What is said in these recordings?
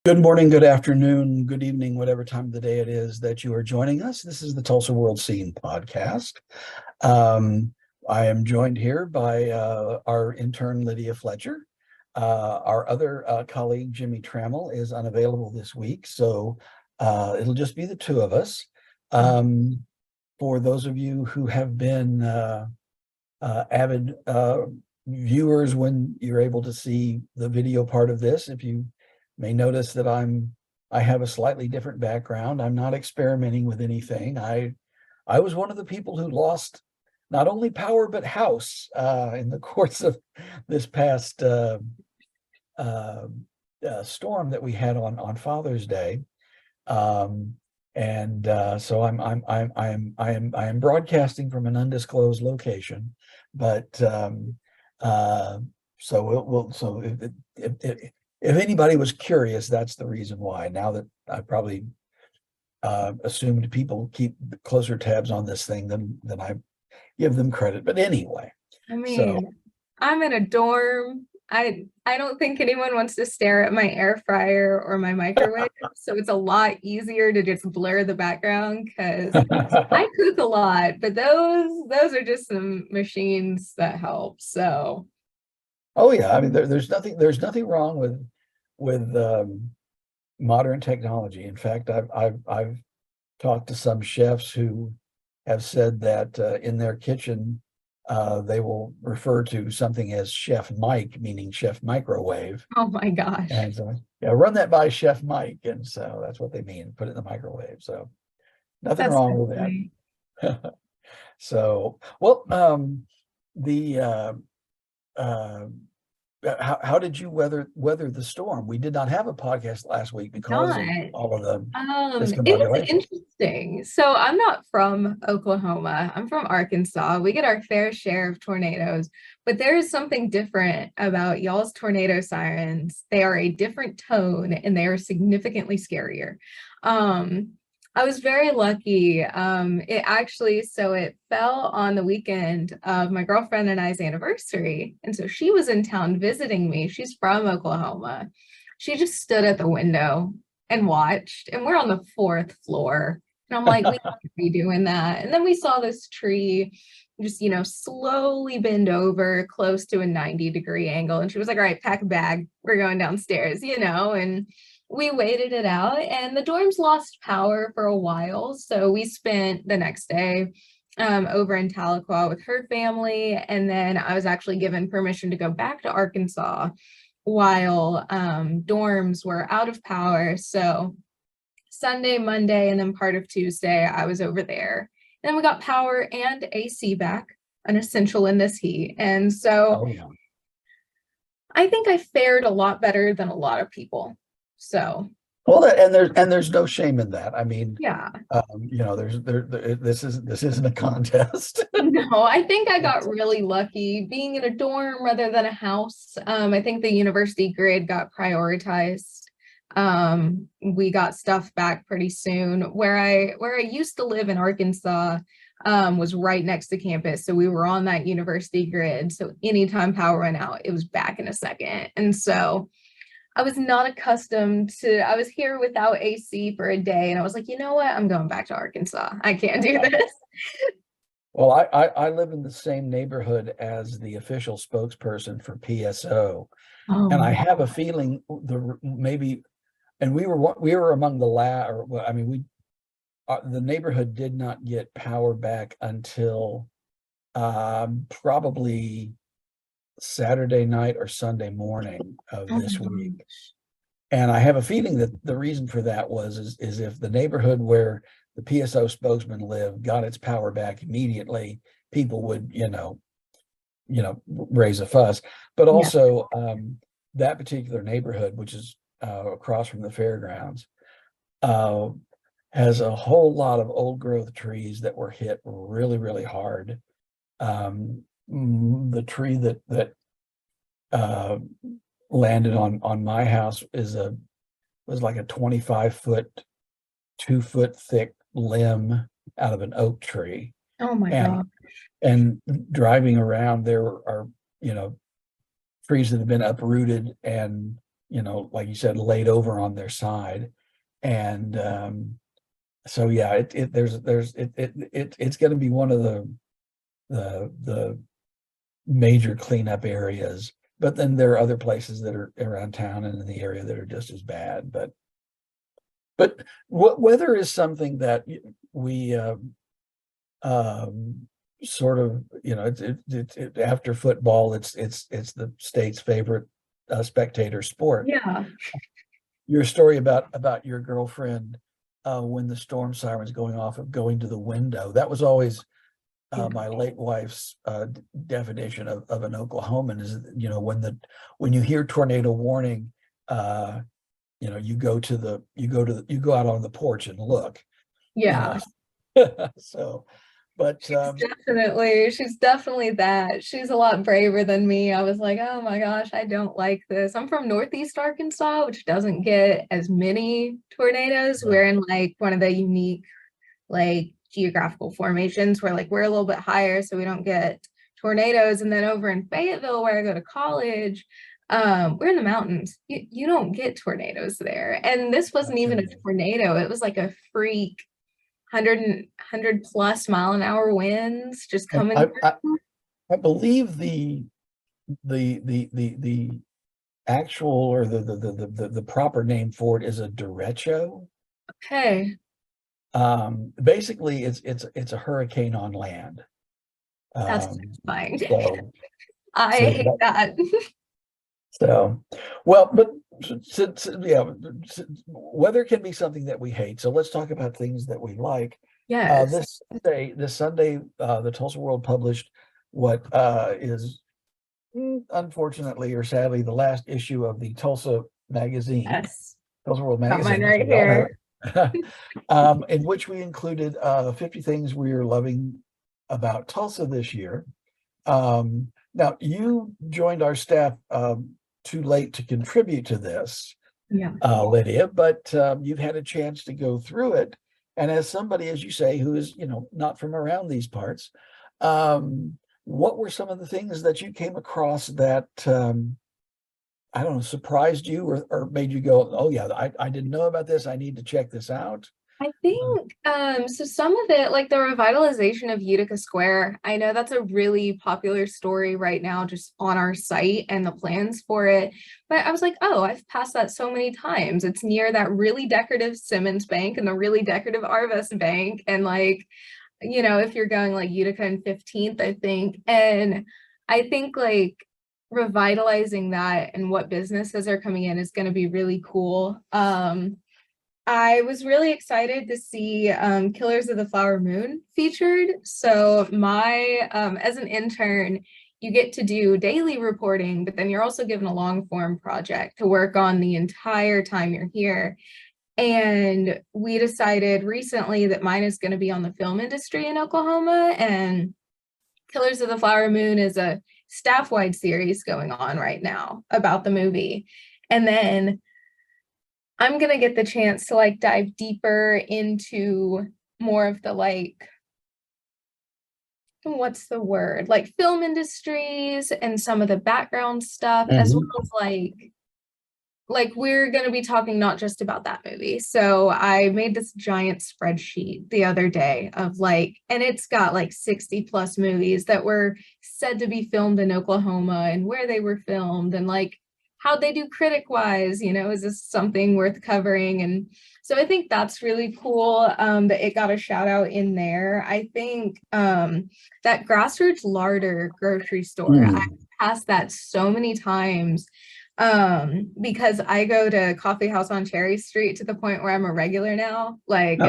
Good morning, good afternoon, good evening, whatever time of the day it is that you are joining us. This is the Tulsa World Scene podcast. Um, I am joined here by our intern, Lydia Fletcher. Our other colleague, Jimmy Trammell, is unavailable this week, so it'll just be the two of us. For those of you who have been avid viewers when you're able to see the video part of this, if you may notice that I have a slightly different background. I'm not experimenting with anything. I was one of the people who lost not only power but house in the course of this past storm that we had on Father's Day. So I am broadcasting from an undisclosed location, but so if anybody was curious, that's the reason why. Now that I probably assumed people keep closer tabs on this thing than I give them credit. But anyway, I so mean, I'm in a dorm. I don't think anyone wants to stare at my air fryer or my microwave, so it's a lot easier to just blur the background because I cook a lot, but those are just some machines that help. So, oh yeah, I mean there's nothing wrong with modern technology. In fact, I've talked to some chefs who have said that in their kitchen they will refer to something as Chef Mike, meaning Chef Microwave. oh my gosh, And so, yeah, run that by Chef Mike. And so that's what they mean, put it in the microwave. So nothing that's wrong so with funny. that. So, well, the uh, how did you weather the storm? We did not have a podcast last week because Not. of all of the It was discombobulation. interesting. So I'm not from Oklahoma. I'm from Arkansas. We get our fair share of tornadoes, but there is something different about y'all's tornado sirens. They are a different tone and they are significantly scarier. Um, I was very lucky. It fell on the weekend of my girlfriend and I's anniversary. And so she was in town visiting me. She's from Oklahoma. She just stood at the window and watched. And we're on the fourth floor. And I'm like, we can't be doing that. And then we saw this tree just, slowly bend over close to a 90-degree angle. And she was like, all right, pack a bag. We're going downstairs, and we waited it out. And the dorms lost power for a while. So we spent the next day over in Tahlequah with her family. And then I was actually given permission to go back to Arkansas while dorms were out of power. So Sunday, Monday, and then part of Tuesday, I was over there. And then we got power and AC back, an essential in this heat. And so Oh yeah. I think I fared a lot better than a lot of people. So Well, and there's no shame in that. I mean, yeah. this isn't a contest. No, I think I got really lucky being in a dorm rather than a house. I think the university grid got prioritized. We got stuff back pretty soon. Where I used to live in Arkansas, was right next to campus, so we were on that university grid. So anytime power went out, it was back in a second. And so I was not accustomed to. I was here without AC for a day, and I was like, you know what? I'm going back to Arkansas. I can't do this. Well, I live in the same neighborhood as the official spokesperson for PSO, Oh and I my have a feeling the maybe, and we were among the or well, I mean, the neighborhood did not get power back until probably Saturday night or Sunday morning of oh this my week. gosh. And I have a feeling that the reason for that is if the neighborhood where the PSO spokesman lived got its power back immediately, people would, raise a fuss. But Yeah. also that particular neighborhood, which is across from the fairgrounds, uh, has a whole lot of old growth trees that were hit really, really hard. The tree that uh, landed on my house was like a 25-foot, 2-foot thick limb out of an oak tree. Oh my And God. and driving around, there are, trees that have been uprooted and like you said, laid over on their side. And so yeah, it's going to be one of the major cleanup areas. But then there are other places that are around town and in the area that are just as bad. But weather is something that we sort of, after football, it's the state's favorite spectator sport. Yeah. Your story about your girlfriend when the storm sirens going off of going to the window, that was always my late wife's definition of an Oklahoman is, when you hear tornado warning, you go out on the porch and look. Yeah. So, but She's definitely that. She's a lot braver than me. I was like, oh my gosh, I don't like this. I'm from Northeast Arkansas, which doesn't get as many tornadoes. We're in like one of the unique like geographical formations where like we're a little bit higher, so we don't get tornadoes. And then over in Fayetteville, where I go to college, we're in the mountains. You don't get tornadoes there. And this wasn't even a tornado. It was like a freak 100 plus mile an hour winds just coming I believe the actual or the proper name for it is a derecho. Okay. Basically it's a hurricane on land. That's fine. So, I hate that. So, well, but weather can be something that we hate. So let's talk about things that we like. Yes. This Sunday, the Tulsa World published what is unfortunately or sadly the last issue of the Tulsa magazine. Yes. Tulsa World Got magazine. mine right here. In which we included 50 things we are loving about Tulsa this year. Now, you joined our staff too late to contribute to this, Lydia, but you've had a chance to go through it. And as somebody, as you say, who is, not from around these parts, what were some of the things that you came across that, I don't know, surprised you or made you go, oh yeah, I didn't know about this. I need to check this out. I think so some of it, like the revitalization of Utica Square, I know that's a really popular story right now just on our site and the plans for it. But I was like, oh, I've passed that so many times. It's near that really decorative Simmons Bank and the really decorative Arvest Bank. And like, if you're going like Utica and 15th, I think. And I think like revitalizing that and what businesses are coming in is going to be really cool. I was really excited to see Killers of the Flower Moon featured. So as an intern, you get to do daily reporting, but then you're also given a long form project to work on the entire time you're here. And we decided recently that mine is going to be on the film industry in Oklahoma, and Killers of the Flower Moon is a staff-wide series going on right now about the movie. And then I'm going to get the chance to like dive deeper into more of the like, what's the word? Like film industries and some of the background stuff, as well as like we're going to be talking not just about that movie. So I made this giant spreadsheet the other day of like, and it's got like 60 plus movies that were said to be filmed in Oklahoma and where they were filmed and like how they do critic wise, is this something worth covering? And so I think that's really cool that it got a shout out in there. I think that Grassroots Larder grocery store, I passed that so many times because I go to Coffee House on Cherry Street to the point where I'm a regular now. Like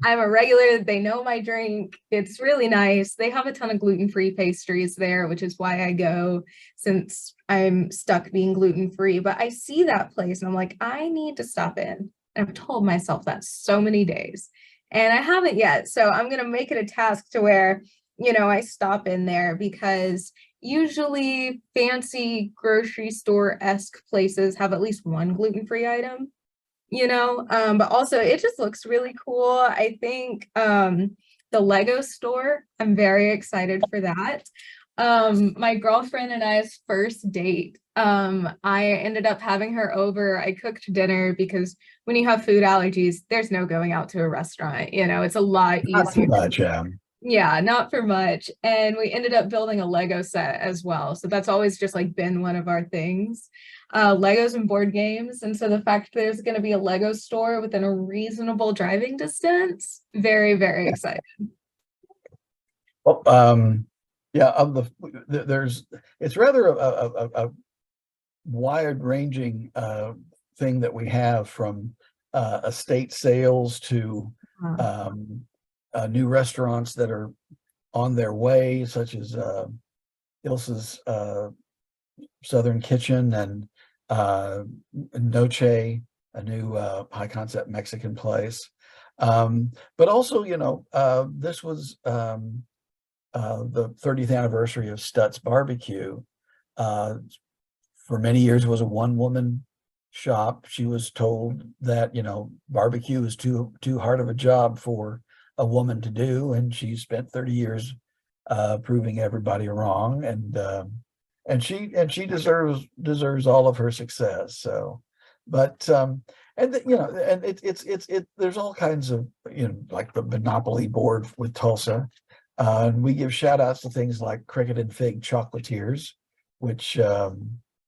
I'm a regular. They know my drink. It's really nice. They have a ton of gluten-free pastries there, which is why I go since I'm stuck being gluten-free. But I see that place and I'm like, I need to stop in. And I've told myself that so many days and I haven't yet. So I'm going to make it a task to where, I stop in there because usually fancy grocery store-esque places have at least one gluten-free item. But also it just looks really cool. I think the Lego store, I'm very excited for that. My girlfriend and I's first date I ended up having her over. I cooked dinner because when you have food allergies, there's no going out to a restaurant. It's a lot Not too easier. much. Yeah, not for much. And we ended up building a Lego set as well. So that's always just like been one of our things. Legos and board games. And so the fact there's going to be a Lego store within a reasonable driving distance, very, very excited. Well, yeah, it's rather a wide-ranging thing that we have, from estate sales to new restaurants that are on their way, such as Ilsa's Southern Kitchen and Noche, a new high concept Mexican place. But also, this was the 30th anniversary of Stutz Barbecue. For many years was a one-woman shop. She was told that, barbecue is too hard of a job for a woman to do, and she spent 30 years proving everybody wrong, and she deserves all of her success. So, but and there's all kinds of, like the Monopoly board with Tulsa. And we give shout outs to things like Cricket and Fig Chocolatiers, which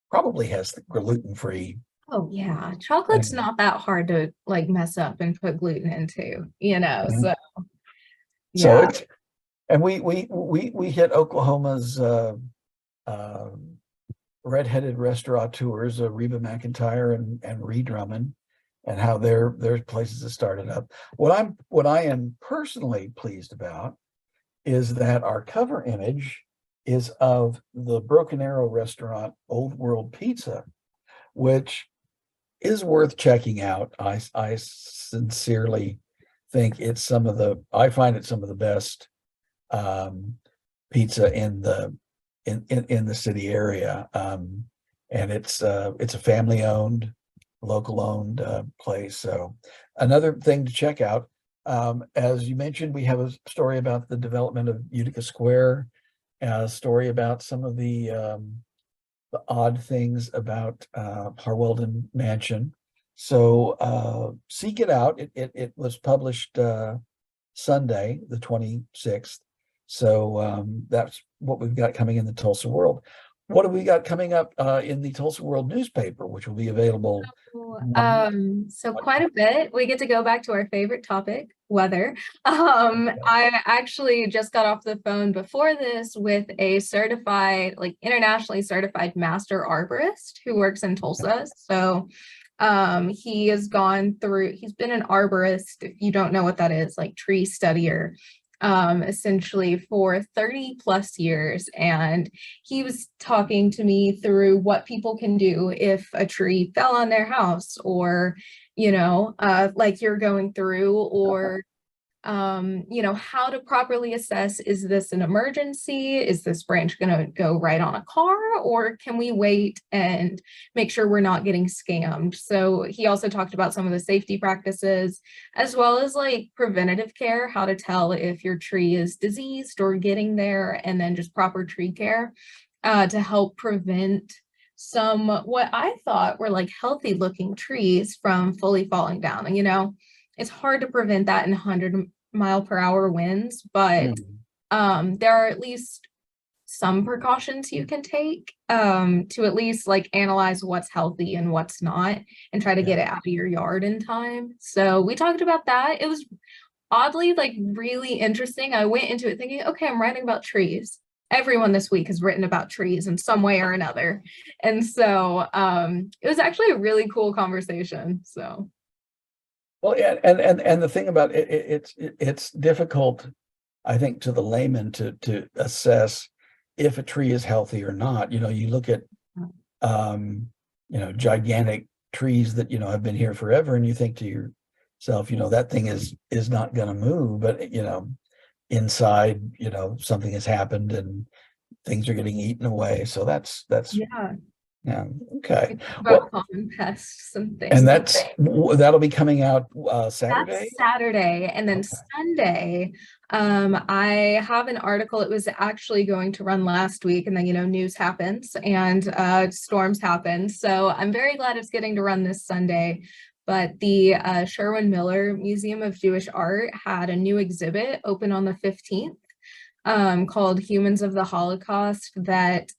probably has the gluten-free. Oh yeah, chocolate's not that hard to like mess up and put gluten into, so So yeah. and we hit Oklahoma's redheaded restaurateurs, Reba McEntire and Ree Drummond, and how their places have started up. What I am personally pleased about is that our cover image is of the Broken Arrow restaurant, Old World Pizza, which is worth checking out. I sincerely think I find it some of the best pizza in the city area. And it's a family owned, local owned place. So another thing to check out. As you mentioned, we have a story about the development of Utica Square, a story about some of the odd things about Harweldon Mansion. So seek it out. It was published Sunday, the 26th. So that's what we've got coming in the Tulsa World. What have we got coming up in the Tulsa World newspaper, which will be available? So quite a bit. We get to go back to our favorite topic, weather. I actually just got off the phone before this with a certified, like internationally certified master arborist who works in Tulsa. So he has he's been an arborist, if you don't know what that is, like tree studier, essentially for 30 plus years. And he was talking to me through what people can do if a tree fell on their house, or, like you're going through, or how to properly assess, is this an emergency? Is this branch going to go right on a car, or can we wait and make sure we're not getting scammed? So he also talked about some of the safety practices, as well as like preventative care, how to tell if your tree is diseased or getting there, and then just proper tree care to help prevent some what I thought were like healthy looking trees from fully falling down. And it's hard to prevent that in 100-mile-per-hour winds, but there are at least some precautions you can take to at least like analyze what's healthy and what's not, and try to get it out of your yard in time. So we talked about that. It was oddly like really interesting. I went into it thinking, okay, I'm writing about trees. Everyone this week has written about trees in some way or another. And so it was actually a really cool conversation. So well, yeah, and the thing about it's difficult, I think, to the layman to assess if a tree is healthy or not. You look at gigantic trees that have been here forever, and you think to yourself, that thing is not going to move, but inside, something has happened and things are getting eaten away. So that's yeah. Okay. About common pests and things. And that'll be coming out Saturday? That's Saturday. And then Sunday, I have an article. It was actually going to run last week, and then, news happens and storms happen. So I'm very glad it's getting to run this Sunday. But the Sherwin Miller Museum of Jewish Art had a new exhibit open on the 15th, called Humans of the Holocaust, that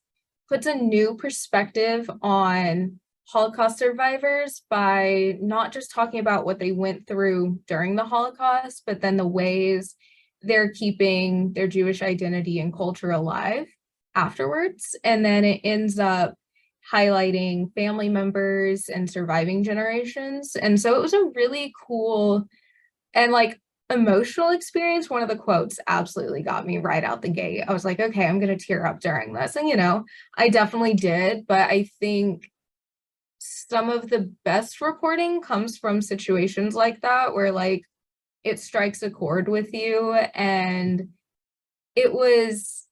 puts a new perspective on Holocaust survivors by not just talking about what they went through during the Holocaust, but then the ways they're keeping their Jewish identity and culture alive afterwards. And then it ends up highlighting family members and surviving generations. And so it was a really cool and emotional experience. One of the quotes absolutely got me right out the gate. I was like, okay, I'm going to tear up during this. And, I definitely did. But I think some of the best reporting comes from situations like that, where it strikes a chord with you. And it was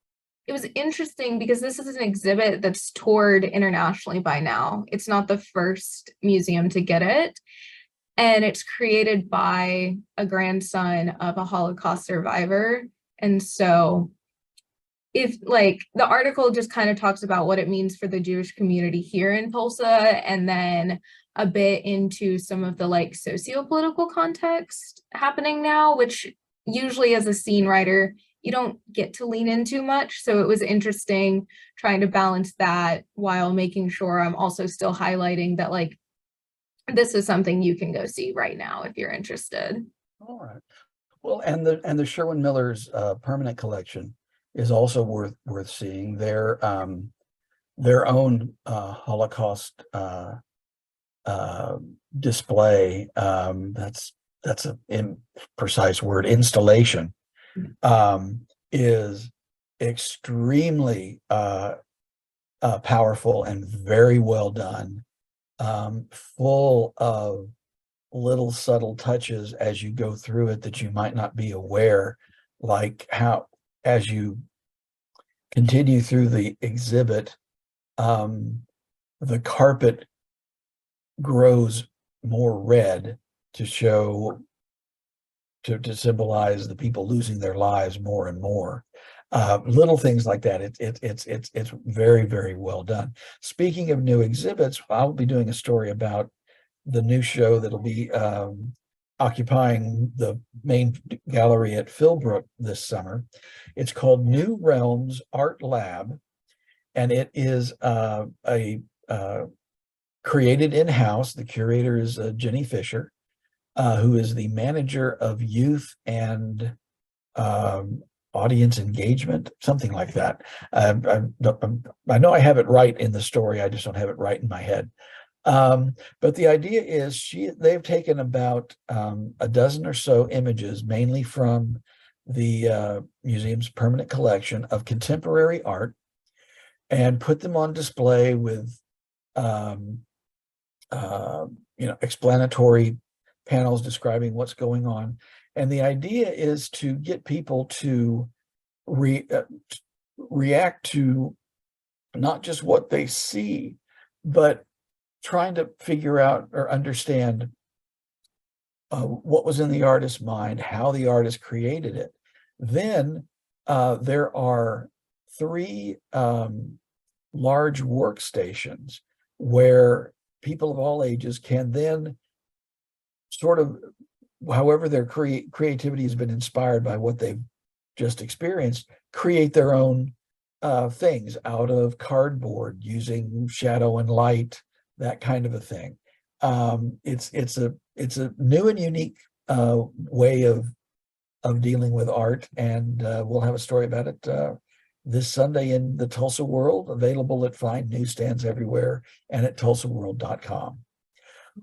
interesting because this is an exhibit that's toured internationally by now. It's not the first museum to get it. And it's created by a grandson of a Holocaust survivor. And so if the article just kind of talks about what it means for the Jewish community here in Tulsa, and then a bit into some of the socio-political context happening now, which usually as a scene writer, you don't get to lean into much. So it was interesting trying to balance that while making sure I'm also still highlighting that this is something you can go see right now if you're interested. All right. Well, and the Sherwin Miller's permanent collection is also worth seeing. Their own Holocaust display. That's a imprecise word. Installation is extremely powerful and very well done. Full of little subtle touches as you go through it that you might not be aware, like how as you continue through the exhibit, the carpet grows more red to show to symbolize the people losing their lives more and more. Little things like that. It's very, very well done. Speaking of new exhibits, I'll be doing a story about the new show that'll be occupying the main gallery at Philbrook this summer. It's called New Realms Art Lab, and it is created in-house. The curator is Jenny Fisher, who is the manager of youth and audience engagement, something like that. I know I have it right in the story. I just don't have it right in my head. But the idea is they've taken about a dozen or so images, mainly from the museum's permanent collection of contemporary art, and put them on display with explanatory panels describing what's going on. And the idea is to get people to react to not just what they see, but trying to figure out or understand what was in the artist's mind, how the artist created it. Then there are 3 large workstations where people of all ages can then sort of, however their creativity has been inspired by what they've just experienced, create their own things out of cardboard using shadow and light, that kind of a thing. It's a new and unique way of dealing with art, and we'll have a story about it this Sunday in the Tulsa World, available at fine newsstands everywhere and at tulsaworld.com.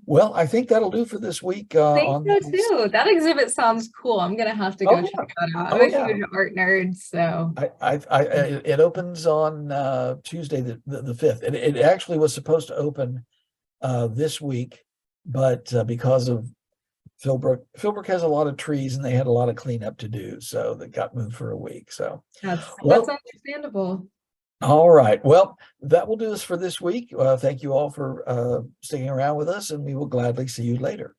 Well, I think that'll do for this week. I think so too. That exhibit sounds cool. I'm gonna have to go check that out. I'm a huge art nerd, so it opens on Tuesday the 5th. It actually was supposed to open this week, but because of Philbrook has a lot of trees and they had a lot of cleanup to do, so they got moved for a week. So that's understandable. All right. Well, that will do us for this week. Thank you all for sticking around with us, and we will gladly see you later.